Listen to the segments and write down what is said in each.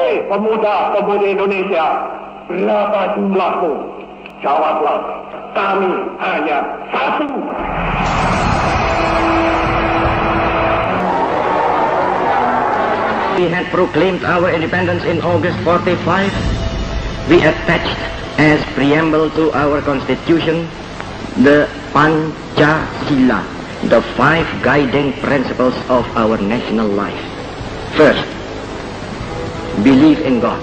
Hei pemuda-pemudi Indonesia, berapa jumlahmu? Jawablah, kami hanya satu. We had proclaimed our independence in August 45. We attached as preamble to our constitution the Pancasila, the 5 guiding principles of our national life. First, believe in God.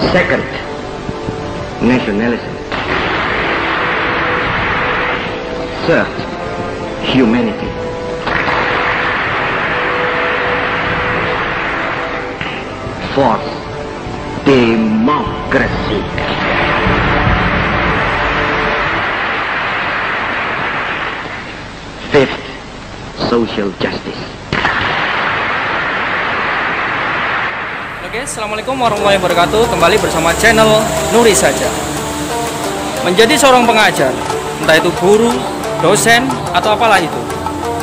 Second, nationalism. Third, humanity. Fourth, democracy. Fifth, social justice. Oke, assalamualaikum warahmatullahi wabarakatuh. Kembali bersama channel Nuri Saja. Menjadi seorang pengajar, entah itu guru, dosen, atau apalah itu,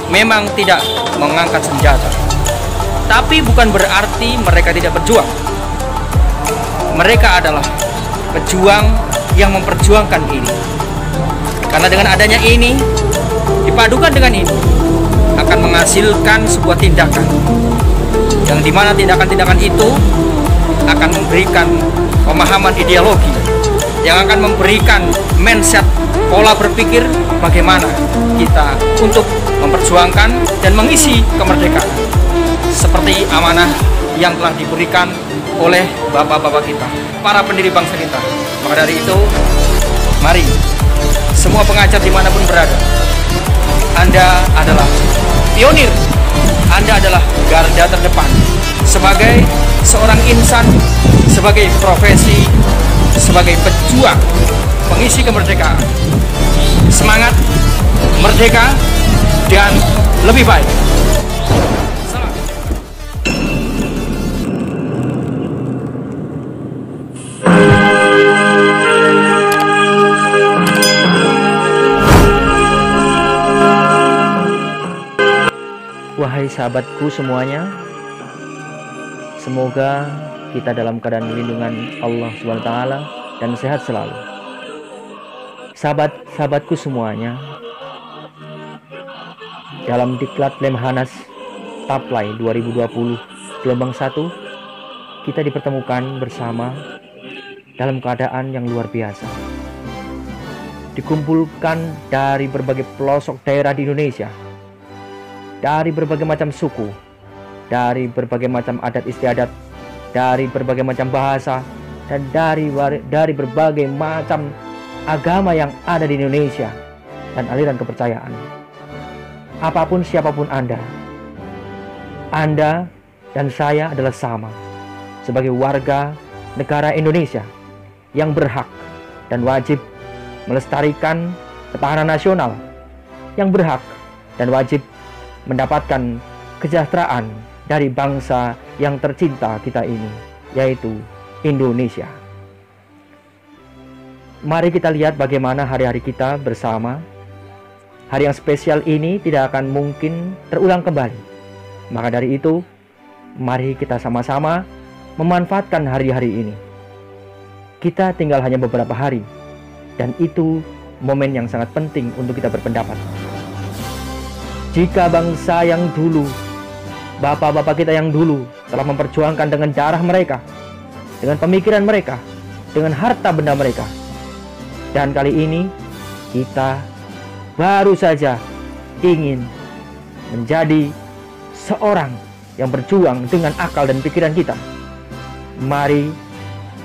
memang tidak mengangkat senjata. Tapi bukan berarti mereka tidak berjuang. Mereka adalah pejuang yang memperjuangkan ini. Karena dengan adanya ini, dipadukan dengan ini, akan menghasilkan sebuah tindakan yang dimana tindakan-tindakan itu akan memberikan pemahaman ideologi, yang akan memberikan mindset, pola berpikir bagaimana kita untuk memperjuangkan dan mengisi kemerdekaan seperti amanah yang telah diberikan oleh bapak-bapak kita, para pendiri bangsa kita. Maka dari itu, mari semua pengajar dimanapun berada, Anda adalah pionir, Anda adalah garda terdepan sebagai seorang insan, sebagai profesi, sebagai pejuang pengisi kemerdekaan. Semangat, merdeka, dan lebih baik. Salam. Wahai sahabatku semuanya, semoga kita dalam keadaan lindungan Allah SWT dan sehat selalu. Sahabat-sahabatku semuanya, dalam Diklat Lemhanas Taplai 2020 gelombang 1, kita dipertemukan bersama dalam keadaan yang luar biasa. Dikumpulkan dari berbagai pelosok daerah di Indonesia, dari berbagai macam suku, dari berbagai macam adat istiadat, dari berbagai macam bahasa, dan dari berbagai macam agama yang ada di Indonesia dan aliran kepercayaan. Apapun siapapun Anda dan saya adalah sama sebagai warga negara Indonesia yang berhak dan wajib melestarikan ketahanan nasional, yang berhak dan wajib mendapatkan kesejahteraan dari bangsa yang tercinta kita ini, yaitu Indonesia. Mari kita lihat bagaimana hari-hari kita bersama. Hari yang spesial ini tidak akan mungkin terulang kembali. Maka dari itu, mari kita sama-sama memanfaatkan hari-hari ini. Kita tinggal hanya beberapa hari, dan itu momen yang sangat penting untuk kita berpendapat. Jika bangsa yang dulu, bapak-bapak kita yang dulu telah memperjuangkan dengan darah mereka, dengan pemikiran mereka, dengan harta benda mereka, dan kali ini kita baru saja ingin menjadi seorang yang berjuang dengan akal dan pikiran kita. Mari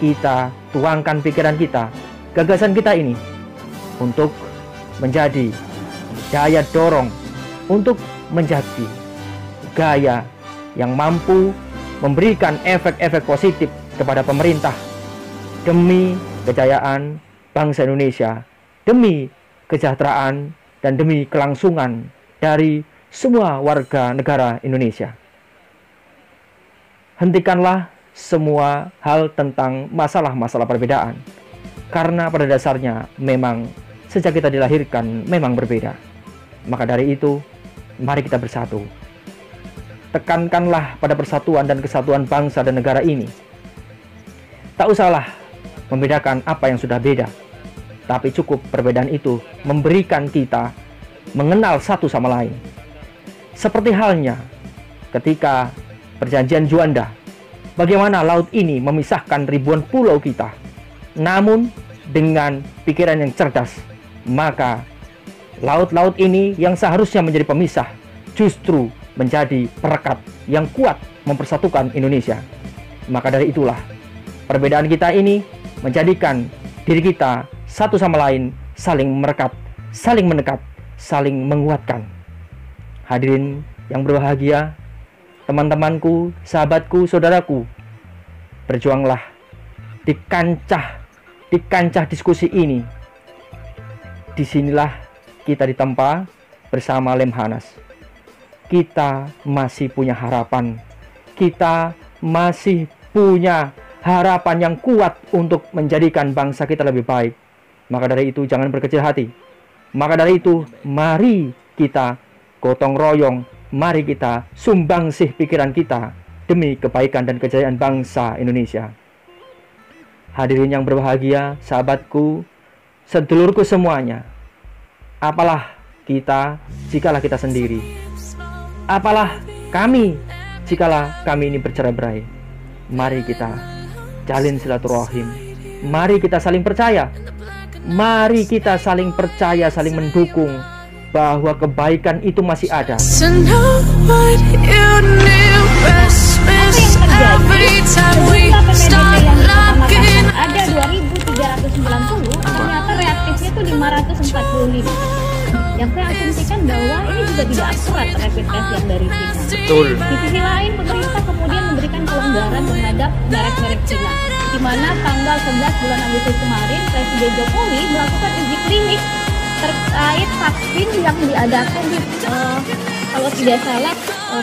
kita tuangkan pikiran kita, gagasan kita ini untuk menjadi daya dorong, untuk menjadi gaya yang mampu memberikan efek-efek positif kepada pemerintah demi kejayaan bangsa Indonesia, demi kesejahteraan dan demi kelangsungan dari semua warga negara Indonesia. Hentikanlah semua hal tentang masalah-masalah perbedaan, karena pada dasarnya memang sejak kita dilahirkan memang berbeda. Maka dari itu, mari kita bersatu. Tekankanlah pada persatuan dan kesatuan bangsa dan negara ini. Tak usahlah membedakan apa yang sudah beda, tapi cukup perbedaan itu memberikan kita mengenal satu sama lain. Seperti halnya ketika perjanjian Juanda, bagaimana laut ini memisahkan ribuan pulau kita. Namun dengan pikiran yang cerdas, maka laut-laut ini yang seharusnya menjadi pemisah justru menjadi perekat yang kuat mempersatukan Indonesia. Maka dari itulah perbedaan kita ini menjadikan diri kita satu sama lain saling merekat, saling mendekat, saling menguatkan. Hadirin yang berbahagia, teman-temanku, sahabatku, saudaraku, berjuanglah di kancah diskusi ini. Disinilah kita ditempa bersama Lemhanas. Kita masih punya harapan. Kita masih punya harapan yang kuat untuk menjadikan bangsa kita lebih baik. Maka dari itu jangan berkecil hati. Maka dari itu mari kita gotong royong, mari kita sumbangsih pikiran kita demi kebaikan dan kejayaan bangsa Indonesia. Hadirin yang berbahagia, sahabatku, sedulurku semuanya, apalah kita jikalau kita sendiri. Apalah kami jikalau kami ini bercerai-berai. Mari kita jalin silaturahim. Mari kita saling percaya. Mari kita saling percaya, saling mendukung bahwa kebaikan itu masih ada. Apa yang terjadi? Sejumlah PPDB yang diutamakan ada 2.390, ternyata reaktifnya itu 545. Yang saya asumsikan bahwa ini juga tidak akurat rapid test yang dari Cina. Betul. Di sisi lain, pemerintah kemudian memberikan kelonggaran terhadap merek-merek Cina, di mana tanggal 11 bulan Agustus kemarin Presiden Jokowi melakukan uji klinik terkait vaksin yang diadakan di kalau tidak salah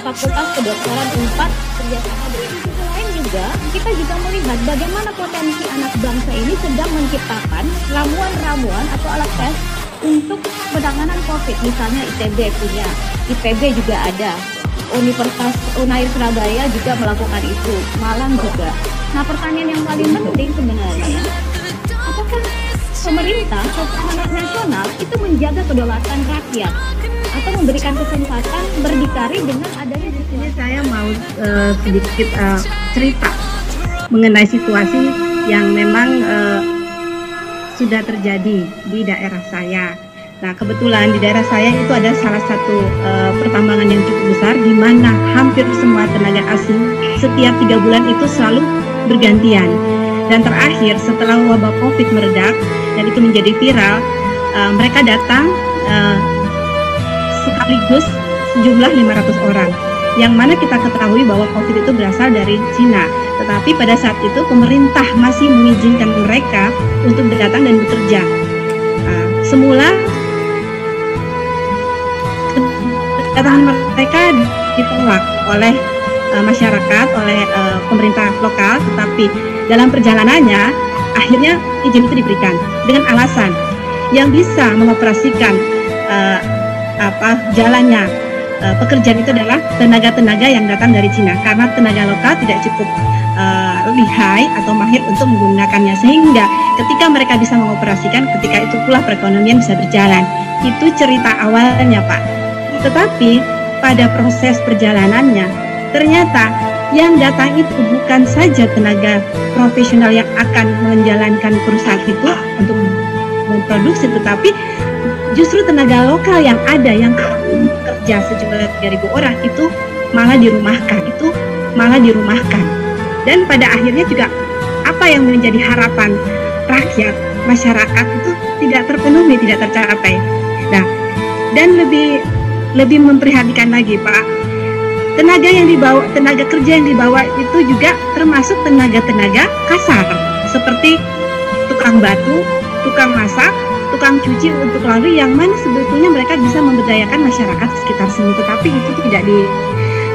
Fakultas Kedokteran 4 kerjasama. Di sisi lain juga kita juga melihat bagaimana potensi anak bangsa ini sedang menciptakan ramuan-ramuan atau alat tes untuk penanganan COVID. Misalnya ITB punya, IPB juga ada, Universitas Unair Surabaya juga melakukan itu, Malang juga. Nah, pertanyaan yang paling penting sebenarnya, apakah pemerintah nasional itu menjaga kedaulatan rakyat atau memberikan kesempatan berdikari dengan adanya Ini saya mau sedikit cerita mengenai situasi yang memang sudah terjadi di daerah saya. Nah, kebetulan di daerah saya itu ada salah satu pertambangan yang cukup besar, di mana hampir semua tenaga asing setiap 3 bulan itu selalu bergantian. Dan terakhir setelah wabah COVID meredak dan itu menjadi viral, mereka datang sekaligus sejumlah 500 orang. Yang mana kita ketahui bahwa COVID itu berasal dari Cina. Tetapi pada saat itu pemerintah masih mengizinkan mereka untuk datang dan bekerja. Semula kedatangan mereka ditolak oleh masyarakat, oleh pemerintah lokal. Tetapi dalam perjalanannya akhirnya izin itu diberikan dengan alasan yang bisa mengoperasikan jalannya pekerjaan itu adalah tenaga-tenaga yang datang dari Cina, karena tenaga lokal tidak cukup lihai atau mahir untuk menggunakannya, sehingga ketika mereka bisa mengoperasikan, ketika itu pula perekonomian bisa berjalan. Itu cerita awalnya, Pak. Tetapi pada proses perjalanannya ternyata yang datang itu bukan saja tenaga profesional yang akan menjalankan perusahaan itu untuk memproduksi, tetapi justru tenaga lokal yang ada yang kerja sejumlah 3.000 orang itu malah dirumahkan. Dan pada akhirnya juga apa yang menjadi harapan rakyat, masyarakat itu tidak terpenuhi, tidak tercapai. Nah, dan lebih memprihatinkan lagi, Pak, tenaga kerja yang dibawa itu juga termasuk tenaga kasar, seperti tukang batu, tukang masak, tukang cuci untuk laundry, yang mana sebetulnya mereka bisa memberdayakan masyarakat sekitar sini, tetapi itu tidak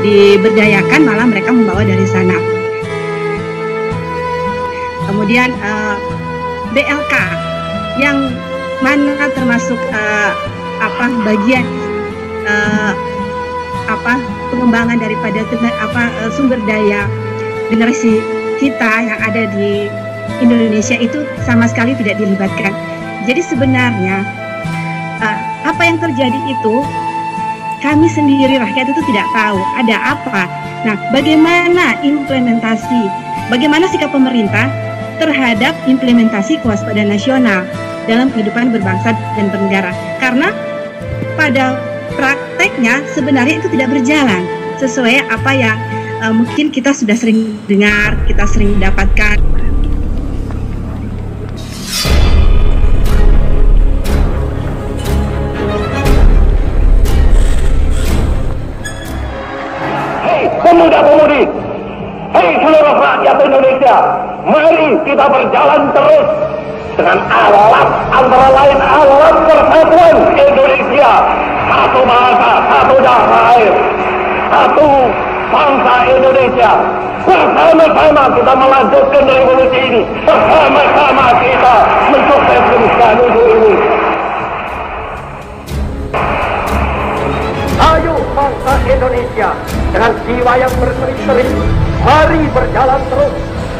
diberdayakan, malah mereka membawa dari sana. Kemudian BLK yang mana termasuk bagian pengembangan daripada sumber daya generasi kita yang ada di Indonesia itu sama sekali tidak dilibatkan. Jadi sebenarnya apa yang terjadi itu kami sendiri rakyat itu tidak tahu ada apa. Nah, bagaimana implementasi, bagaimana sikap pemerintah terhadap implementasi kewaspadaan nasional dalam kehidupan berbangsa dan bernegara? Karena pada prakteknya sebenarnya itu tidak berjalan sesuai apa yang mungkin kita sudah sering dengar, kita sering dapatkan. Hei pemuda-pemudi, hei seluruh rakyat Indonesia, mari kita berjalan terus dengan alat antara lain alat persatuan Indonesia, satu bahasa, satu tanah air, satu bangsa Indonesia. Bersama-sama kita melanjutkan revolusi ini, bersama-sama kita mensukseskan ini. Ayo bangsa Indonesia, dengan jiwa yang berseri-seri, mari berjalan terus,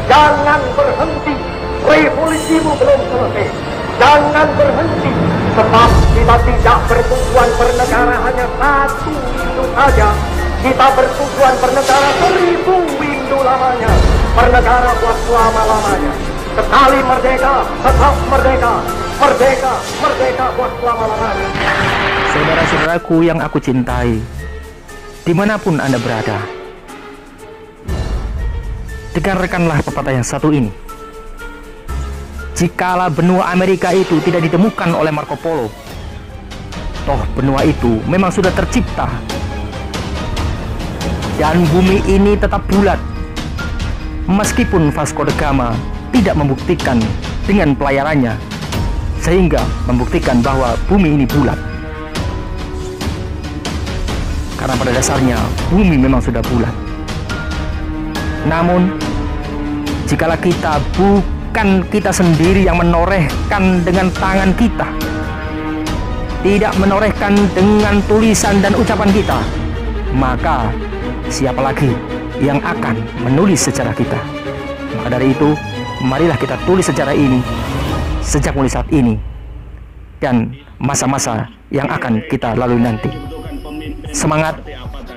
jangan berhenti. Revolusimu belum selesai, jangan berhenti, sebab kita tidak bertujuan bernegara hanya satu windu saja. Kita bertujuan bernegara 1000 windu lamanya, bernegara buat selama-lamanya. Sekali merdeka, tetap merdeka, merdeka, merdeka buat selama-lamanya. Saudara-saudaraku yang aku cintai, dimanapun Anda berada, dengarkanlah pepatah yang satu ini. Jikalau benua Amerika itu tidak ditemukan oleh Marco Polo, toh benua itu memang sudah tercipta, dan bumi ini tetap bulat, meskipun Vasco da Gama tidak membuktikan dengan pelayarannya sehingga membuktikan bahwa bumi ini bulat. Karena pada dasarnya bumi memang sudah bulat. Namun jikalau kita bukan kita sendiri yang menorehkan dengan tangan kita, tidak menorehkan dengan tulisan dan ucapan kita, maka siapa lagi yang akan menulis sejarah kita? Maka dari itu, marilah kita tulis sejarah ini sejak mulai saat ini dan masa-masa yang akan kita lalui nanti. Semangat,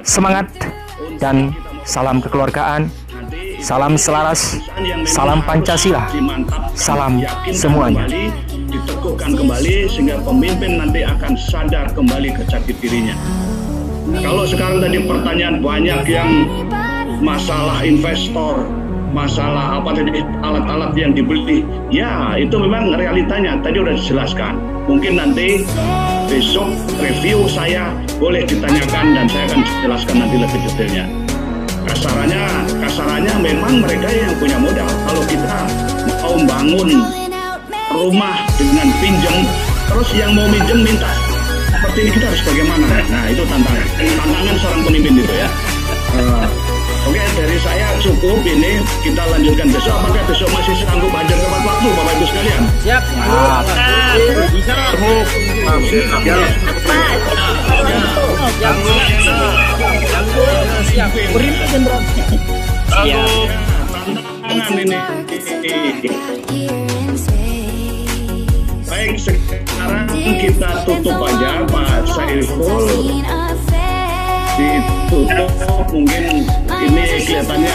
semangat, dan salam kekeluargaan, salam selaras, salam Pancasila, salam semuanya. Diteguhkan kembali sehingga pemimpin nanti akan sadar kembali ke jati dirinya. Nah, kalau sekarang tadi pertanyaan banyak yang masalah investor, masalah apa tadi alat-alat yang dibeli, ya itu memang realitanya tadi udah dijelaskan. Mungkin nanti besok review saya boleh ditanyakan dan saya akan jelaskan nanti lebih detailnya. Kasarannya memang mereka yang punya modal. Kalau kita mau bangun rumah dengan pinjam, terus yang mau minjem minta seperti ini, kita harus bagaimana? Nah itu tantangan seorang pemimpin itu ya. Oke, dari saya cukup ini, kita lanjutkan besok. Apakah besok masih sanggup hadir tepat waktu Bapak Ibu sekalian? Siap. Baik, sekarang kita tutup aja Pak Saiful. Ditutup mungkin ini kelihatannya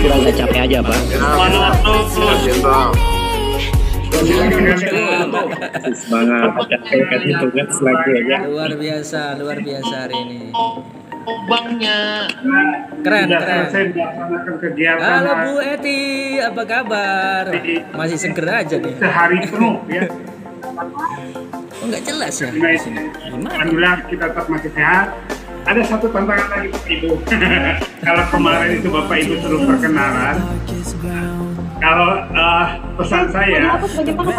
Kurang capek aja Pak. Semangat. Luar biasa hari ini. Keren. Halo Bu Eti, apa kabar? Masih seger aja nih. Sehari penuh ya. Oh, nggak jelas ya? Gimana? Alhamdulillah kita tetap masih sehat. Ada satu tantangan lagi Bapak Ibu. Kalau kemarin itu Bapak Ibu suruh perkenalan, kalau pesan saya,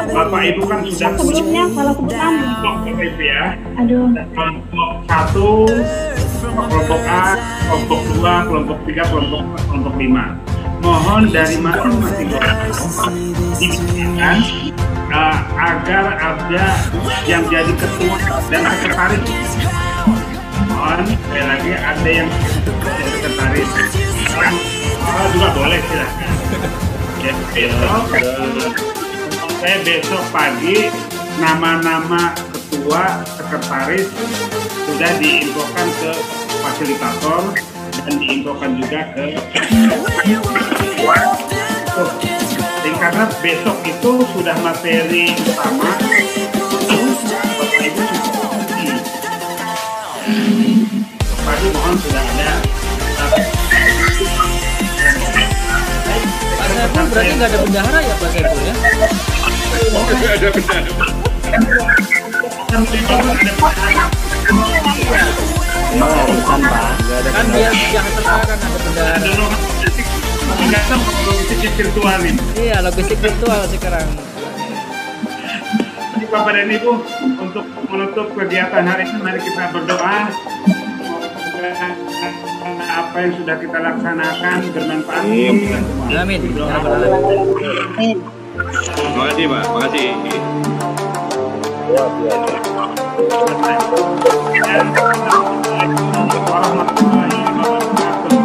Bapak Ibu kan sudah sebelumnya salah sebut nama. kelompok itu ya. Aduh. Kelompok 1, kelompok A, kelompok 2, kelompok 3, kelompok 5. Mohon dari masing-masing dibikin agar ada yang jadi ketua dan sekretaris. mohon sekali lagi ada yang sekretaris juga boleh silahkan. Ya, saya besok pagi nama-nama ketua sekretaris sudah diinfokan ke fasilitator dan diinfokan juga ke karena besok itu sudah materi utama. Bapak Ibu pagi mohon sudah ada. Pak Saiful berarti nggak ada bendahara ya Pak Saiful ya? Nggak ada bendahara. Kan biar jangan terpakan ada bendahara. Logistik virtual ini. Iya, logistik virtual sekarang. Jadi Bapak dan Ibu, untuk menutup kegiatan hari ini mari kita berdoa. Semoga apa yang sudah kita laksanakan bermanfaat untuk kita semua. Amin. Ya Rabbal Alamin. Terima kasih Pak, terima kasih. Waalaikumsalam warahmatullahi wabarakatuh.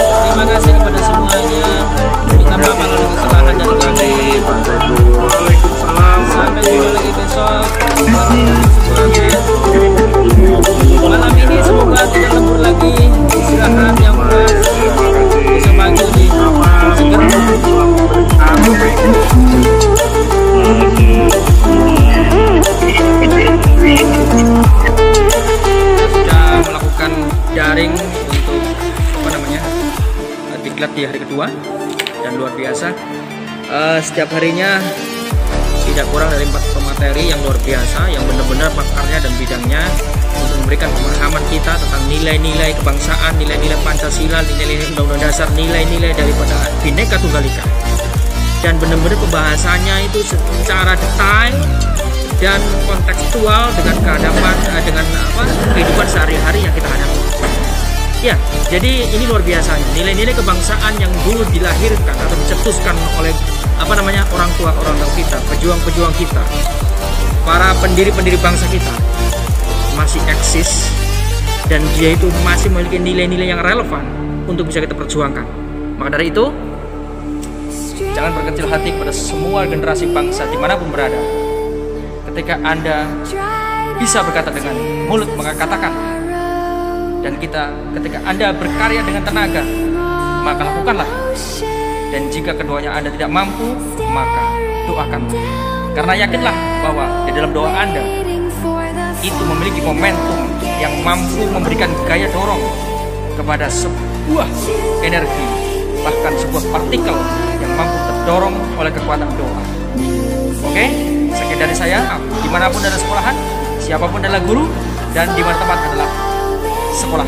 Terima kasih kepada semuanya. Minta maaf kalau ada kesalahan dari kami. Waalaikumsalam. Sampai jumpa lagi besok. Malam ini semoga tidak lembur lagi. Istirahat yang puas. Bisa pagi nih. Segera. Sudah melakukan daring untuk diklat di hari kedua dan luar biasa. Setiap harinya tidak kurang dari 4 pemateri yang luar biasa yang benar-benar pakarnya dan bidangnya untuk memberikan pemahaman kita tentang nilai-nilai kebangsaan, nilai-nilai Pancasila, nilai-nilai Undang-Undang Dasar, nilai-nilai daripada Bhinneka Tunggal Ika. Dan benar-benar pembahasannya itu secara detail dan kontekstual dengan kehadapan dengan kehidupan sehari-hari yang kita hadapi. Ya, jadi ini luar biasa. Nilai-nilai kebangsaan yang dulu dilahirkan atau dicetuskan oleh orang tua kita, pejuang-pejuang kita, para pendiri-pendiri bangsa kita masih eksis dan dia itu masih memiliki nilai-nilai yang relevan untuk bisa kita perjuangkan. Maka dari itu, jangan berkecil hati kepada semua generasi bangsa dimanapun berada. Ketika Anda bisa berkata dengan mulut mengatakan, dan ketika Anda berkarya dengan tenaga, maka lakukanlah. Dan jika keduanya Anda tidak mampu, maka doakanlah. Karena yakinlah bahwa di dalam doa Anda itu memiliki momentum yang mampu memberikan gaya dorong kepada sebuah energi, bahkan sebuah partikel yang mampu terdorong oleh kekuatan doa. Oke, sekian dari saya. Dimanapun adalah sekolahan, siapapun adalah guru, dan dimana tempat adalah sekolah.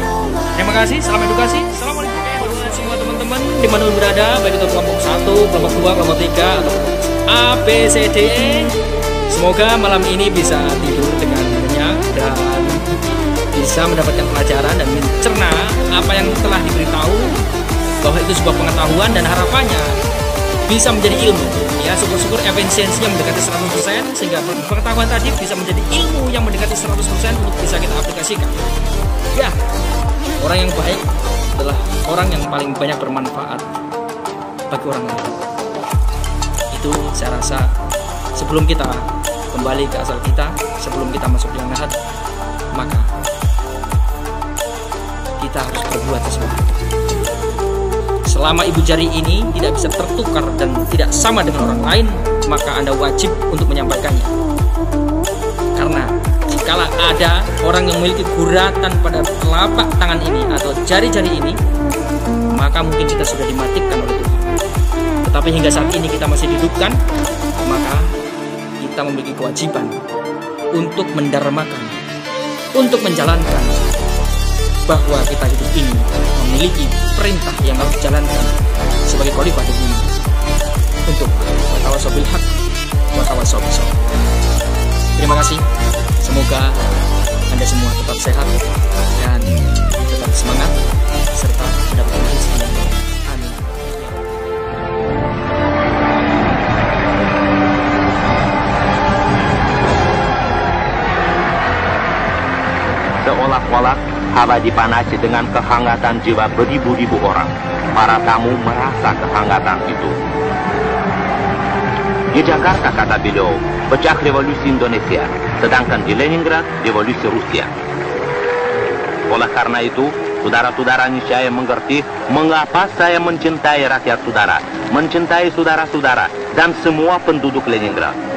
Terima kasih, salam edukasi. Assalamualaikum warahmatullahi wabarakatuh semua teman-teman dimanapun berada, baik itu kelompok 1, kelompok 2, kelompok 3, atau A, B, C, D, E. Semoga malam ini bisa tidur dengan nyenyak dan bisa mendapatkan pelajaran dan mencerna apa yang telah diberitahu, bahwa itu sebuah pengetahuan dan harapannya bisa menjadi ilmu. Ya, syukur-syukur efisiensinya mendekati 100%, sehingga pengetahuan tadi bisa menjadi ilmu yang mendekati 100% untuk bisa kita aplikasikan. Ya, orang yang baik adalah orang yang paling banyak bermanfaat bagi orang lain. Itu saya rasa sebelum kita kembali ke asal kita, sebelum kita masuk yang nahat, maka kita harus berbuat sesuatu. Selama ibu jari ini tidak bisa tertukar dan tidak sama dengan orang lain, maka Anda wajib untuk menyampaikannya. Karena jikalau ada orang yang memiliki guratan pada telapak tangan ini atau jari-jari ini, maka mungkin kita sudah dimatikan oleh Tuhan. Tetapi hingga saat ini kita masih dihidupkan, maka kita memiliki kewajiban untuk mendarmakan, untuk menjalankan bahwa kita hidup ini memiliki perintah yang harus dijalankan sebagai khalifah di bumi untuk watawasau bil haq, watawasau bis sabr. Terima kasih. Semoga Anda semua tetap sehat dan tetap semangat serta mendapatkan rezeki yang baik. Amin. seolah-olah hava dipanasi dengan kehangatan jiwa beribu-ribu orang. Para tamu merasa kehangatan itu. Di Jakarta, kata beliau, pecah revolusi Indonesia, sedangkan di Leningrad, revolusi Rusia. Oleh karena itu, saudara-saudara saya mengerti mengapa saya mencintai rakyat saudara, mencintai saudara-saudara, dan semua penduduk Leningrad.